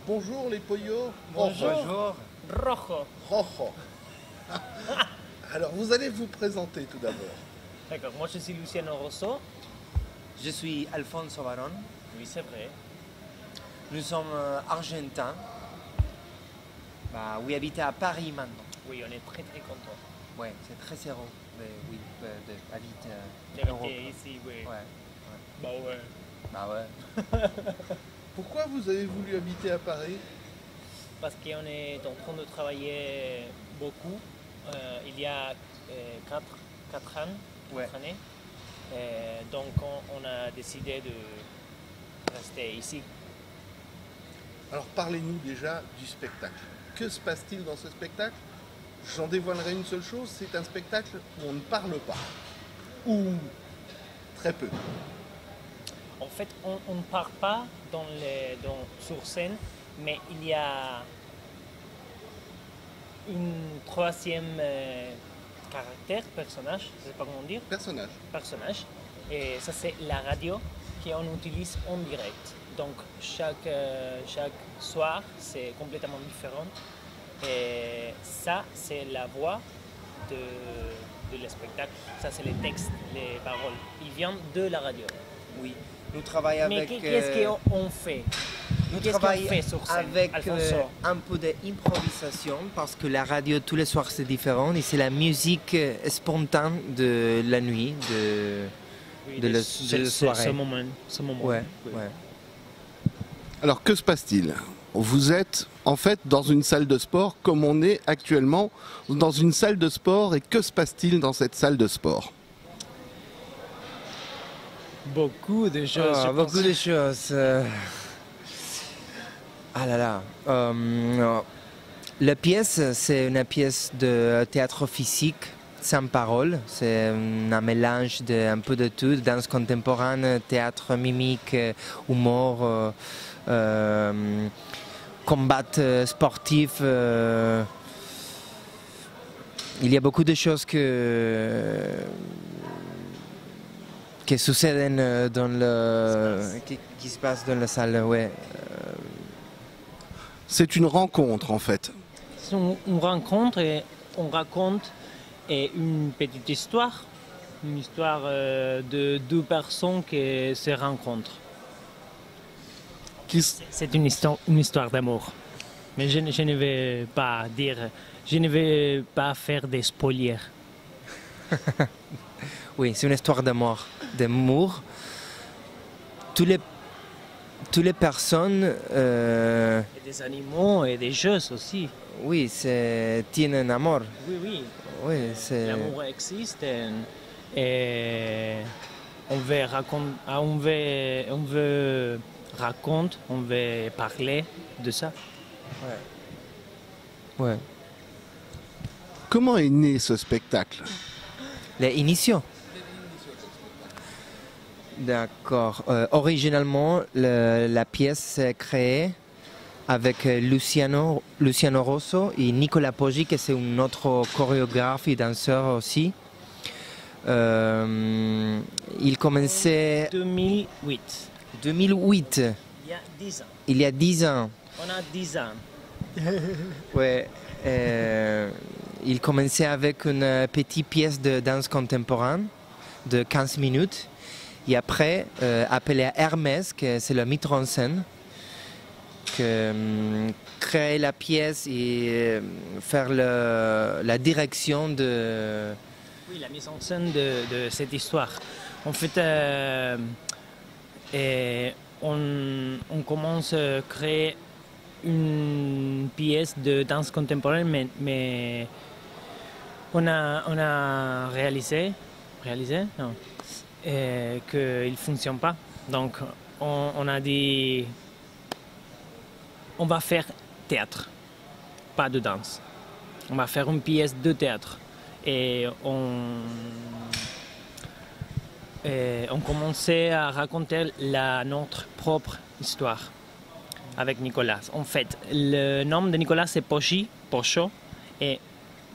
Bonjour les pollos. Bonjour. Rojo. Rojo. Alors vous allez vous présenter tout d'abord. D'accord, moi je suis Luciano Rosso. Je suis Alfonso Baron. Oui, c'est vrai. Nous sommes argentins. Oui, habitons à Paris maintenant. Oui, on est très très contents Ouais, c'est très heureux d'habiter en Europe. d'habiter ici, oui. Ouais. Bah ouais. Bah ouais. Pourquoi vous avez voulu habiter à Paris? Parce qu'on est en train de travailler beaucoup. Il y a 4 ans, Ouais. 4 années. Donc on a décidé de rester ici. Alors parlez-nous déjà du spectacle. Que se passe-t-il dans ce spectacle? J'en dévoilerai une seule chose, c'est un spectacle où on ne parle pas. Ou très peu. En fait, on ne part pas sur scène, mais il y a une troisième personnage, je ne sais pas comment dire, personnage. Et ça c'est la radio qu'on utilise en direct. Donc chaque soir c'est complètement différent. Et ça c'est la voix de le spectacle. Ça c'est les textes, les paroles. Ils viennent de la radio. Oui. Nous travaillons Mais avec... qu'est-ce qu'on fait? Nous Qu'est-ce qu'on travaillons fait sur scène, avec Alfonso? un peu d'improvisation parce que la radio tous les soirs c'est différent et c'est la musique spontanée de la nuit, de la soirée. Ce moment. Ouais, Oui. ouais. Alors que se passe-t-il? Vous êtes en fait dans une salle de sport comme on est actuellement dans une salle de sport, et que se passe-t-il dans cette salle de sport? Beaucoup de choses. je Beaucoup pense. de choses. Ah là là. La pièce, c'est une pièce de théâtre physique, sans parole. C'est un mélange un peu de tout, danse contemporaine, théâtre mimique, humour, combat sportif. Il y a beaucoup de choses qui succèdent qui se passent dans la salle. Ouais. C'est une rencontre en fait. C'est une rencontre et on raconte une petite histoire. Une histoire de deux personnes qui se rencontrent. C'est une histoire d'amour. Mais je ne vais pas dire, je ne vais pas faire des spoilers. Oui, c'est une histoire d'amour. Toutes les personnes, Et des animaux et des choses aussi. oui, tiennent un amour. Oui, oui. Oui, c'est... L'amour existe et on veut parler de ça. Ouais. Comment est né ce spectacle? Les initiaux. D'accord. Originalement, la pièce s'est créée avec Luciano Rosso et Nicola Poggi, qui c'est un autre chorégraphe et danseur aussi. Il commençait 2008. 2008, Il y a 10 ans. il y a 10 ans. On a 10 ans. Ouais, il commençait avec une petite pièce de danse contemporaine de 15 minutes. Et après, appelé à Hermès, que c'est le metteur en scène, créer la pièce et faire la direction de... Oui, la mise en scène de cette histoire. En fait, on commence à créer une pièce de danse contemporaine, mais on a réalisé non, qu'il ne fonctionne pas. Donc on a dit on va faire théâtre, pas de danse. On va faire une pièce de théâtre. Et on commençait à raconter notre propre histoire avec Nicolas. En fait, le nom de Nicolas c'est Pocho, et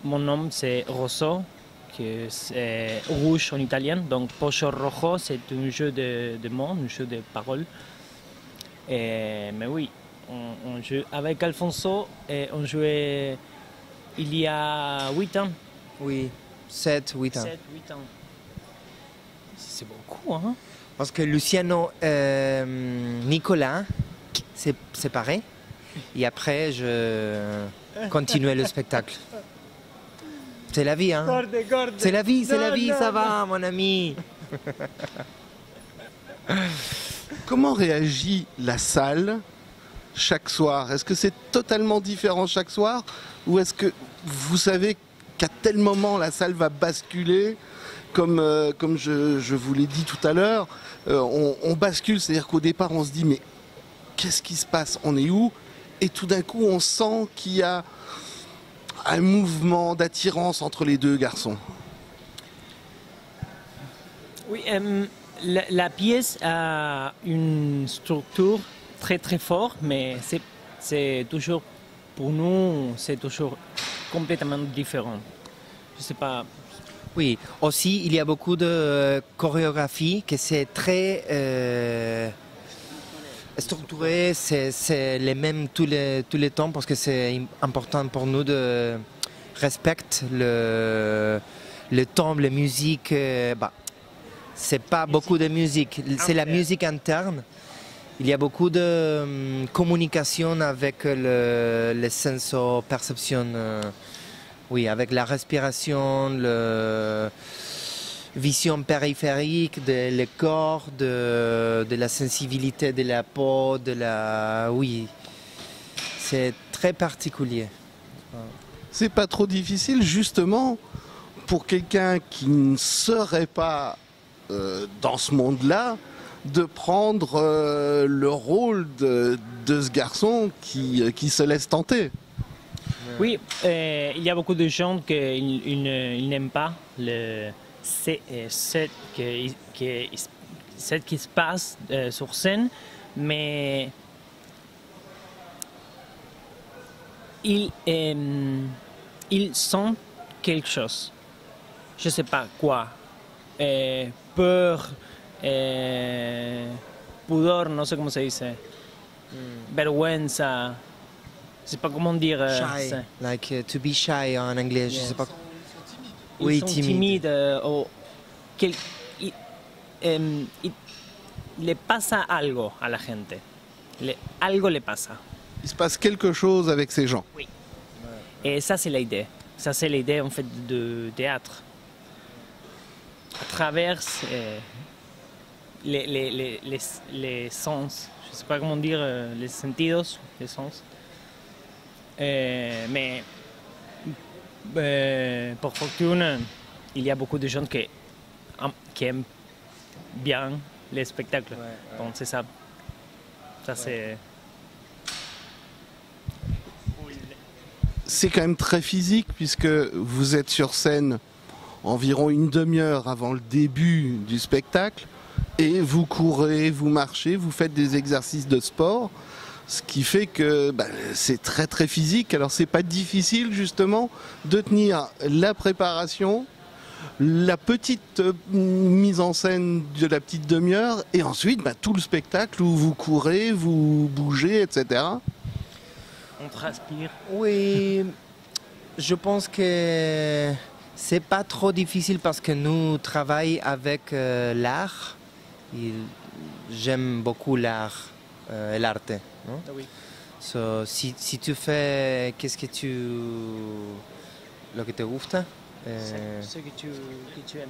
mon nom c'est Rosso, que c'est rouge en italien. Donc Pocho Rojo, c'est un jeu de mots, un jeu de paroles. Mais oui, on joue avec Alfonso et on jouait il y a 8 ans. Oui, 7, 8 ans. 7, 8 ans. C'est beaucoup, hein? Parce que Luciano, Nicolas, c'est pareil. Et après, je continuais le spectacle. C'est la vie, hein? C'est la vie, ça va, mon ami. Comment réagit la salle chaque soir? Est-ce que c'est totalement différent chaque soir? Ou est-ce que vous savez qu'à tel moment la salle va basculer comme je vous l'ai dit tout à l'heure, on bascule, c'est-à-dire qu'au départ on se dit mais qu'est-ce qui se passe? On est où? Et tout d'un coup on sent qu'il y a un mouvement d'attirance entre les deux garçons. Oui, la pièce a une structure très très forte, mais c'est toujours, pour nous, c'est toujours complètement différent. Je sais pas. Oui, aussi il y a beaucoup de chorégraphie que c'est très structuré, c'est les mêmes tous les temps parce que c'est important pour nous de respecter le temps, la musique. C'est pas beaucoup de musique, c'est la musique interne. Il y a beaucoup de communication avec le senso-perception. Oui, avec la respiration, la vision périphérique, le corps, de la sensibilité de la peau, Oui, c'est très particulier. C'est pas trop difficile justement pour quelqu'un qui ne serait pas dans ce monde-là de prendre le rôle de ce garçon qui se laisse tenter. Oui, il y a beaucoup de gens qui n'aiment pas ce qui se passe sur scène, mais ils sentent quelque chose. Je ne sais pas quoi. Peur, pudor, no sé cómo se dice. Vergüenza. Je sais pas comment dire. Shy, like to be shy en anglais, je sais pas. Ils Oui, sont timide. Le pasa algo a la gente. Algo le pasa. Il se passe quelque chose avec ces gens. Oui. Et ça, c'est l'idée. Ça, c'est l'idée en fait de théâtre. À travers les sens. Je ne sais pas comment dire, les sentidos, les sens. Mais pour fortune, il y a beaucoup de gens qui aiment bien les spectacles. Donc c'est ça. Ça c'est. C'est quand même très physique puisque vous êtes sur scène environ une demi-heure avant le début du spectacle et vous courez, vous marchez, vous faites des exercices de sport. Ce qui fait que c'est très très physique. Alors c'est pas difficile justement de tenir la préparation, la petite mise en scène de la petite demi-heure et ensuite tout le spectacle où vous courez, vous bougez, etc. On transpire. Oui, je pense que c'est pas trop difficile parce que nous travaillons avec l'art. J'aime beaucoup l'art, l'arte. Non? Ah oui. So, si tu fais, qu'est-ce que lo que te gusta? Ce que tu aimes.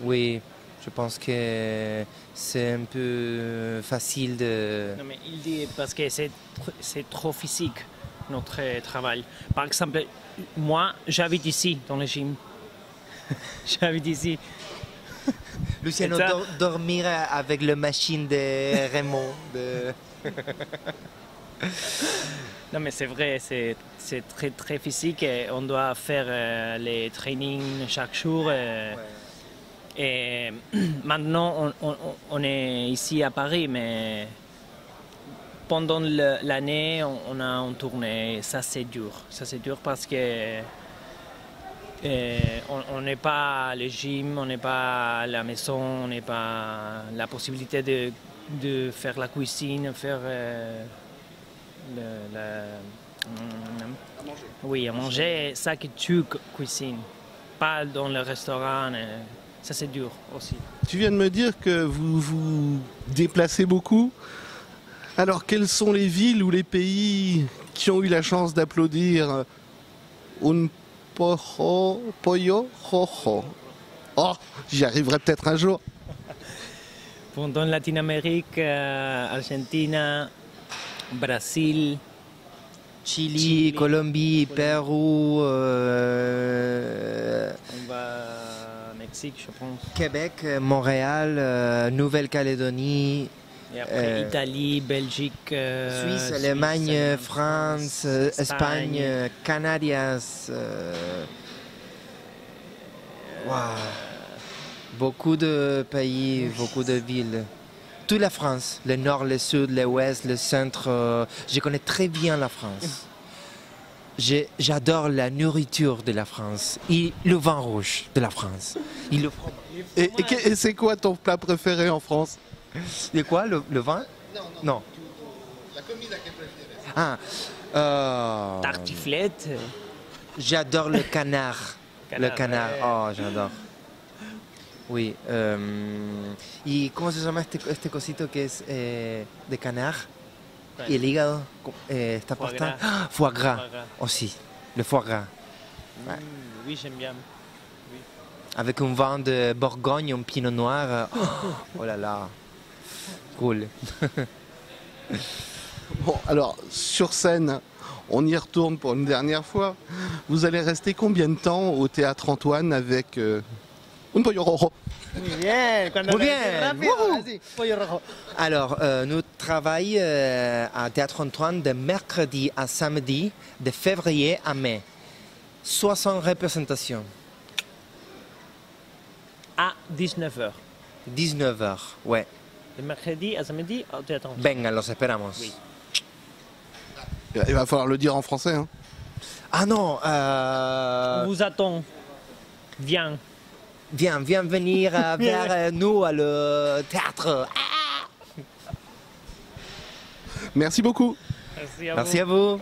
Oui, je pense que c'est un peu facile de... Non, mais il dit parce que c'est trop physique, notre travail. Par exemple, moi, j'habite ici, dans le gym. J'habite ici. Luciano, dormir avec la machine de Raymond. Non, mais c'est vrai, c'est très, très physique et on doit faire les trainings chaque jour. Et maintenant, on est ici à Paris, mais pendant l'année, on a en tournée. Ça, c'est dur. Ça, c'est dur parce que on n'est pas le gym, on n'est pas à la maison, on n'est pas la possibilité de faire la cuisine, faire À manger. Oui, à manger, ça que tu cuisines, pas dans le restaurant. Ça, c'est dur aussi. Tu viens de me dire que vous vous déplacez beaucoup. Alors, quelles sont les villes ou les pays qui ont eu la chance d'applaudir un pollo rojo? Oh, j'y arriverai peut-être un jour. Dans Latine-Amérique, Argentine, Brésil, Chili, Chili, Colombie, Pérou, on va au Mexique, je pense. Québec, Montréal, Nouvelle-Calédonie, Et après, Italie, Belgique, Suisse, Allemagne, France, Espagne, Canarias. Waouh. Beaucoup de pays, beaucoup de villes. Toute la France, le nord, le sud, l'ouest, le centre. Je connais très bien la France. J'adore la nourriture de la France et le vin rouge de la France. Et le fromage. Et c'est quoi ton plat préféré en France? Et quoi, le vin? Non. La comida que prefieres. Ah, Tartiflette. j'adore le canard. Le canard, ouais. oh, j'adore. Oui. ¿Y cómo se llama este cosito que es de canard? Ouais. Y el hígado está Foie pasta. gras. Ah, foie gras Foie gras. aussi. Le foie gras. Ouais. Oui, j'aime bien. Avec un vin de Bourgogne, un pinot noir. Oh là là. Cool. Bon, alors, sur scène, on y retourne pour une dernière fois. Vous allez rester combien de temps au Théâtre Antoine avec un pollo rojo? Muy bien, Muy bien. Wouhou. Alors, nous travaillons à Théâtre Antoine de mercredi à samedi, de février à mai. 60 représentations. À 19h. 19h, ouais. De mercredi à samedi, au théâtre. Venga, los esperamos. Oui. Il va falloir le dire en français. Hein. Ah non, On vous attend. Viens. viens venir vers nous à le théâtre. Merci beaucoup. Merci à Merci à vous.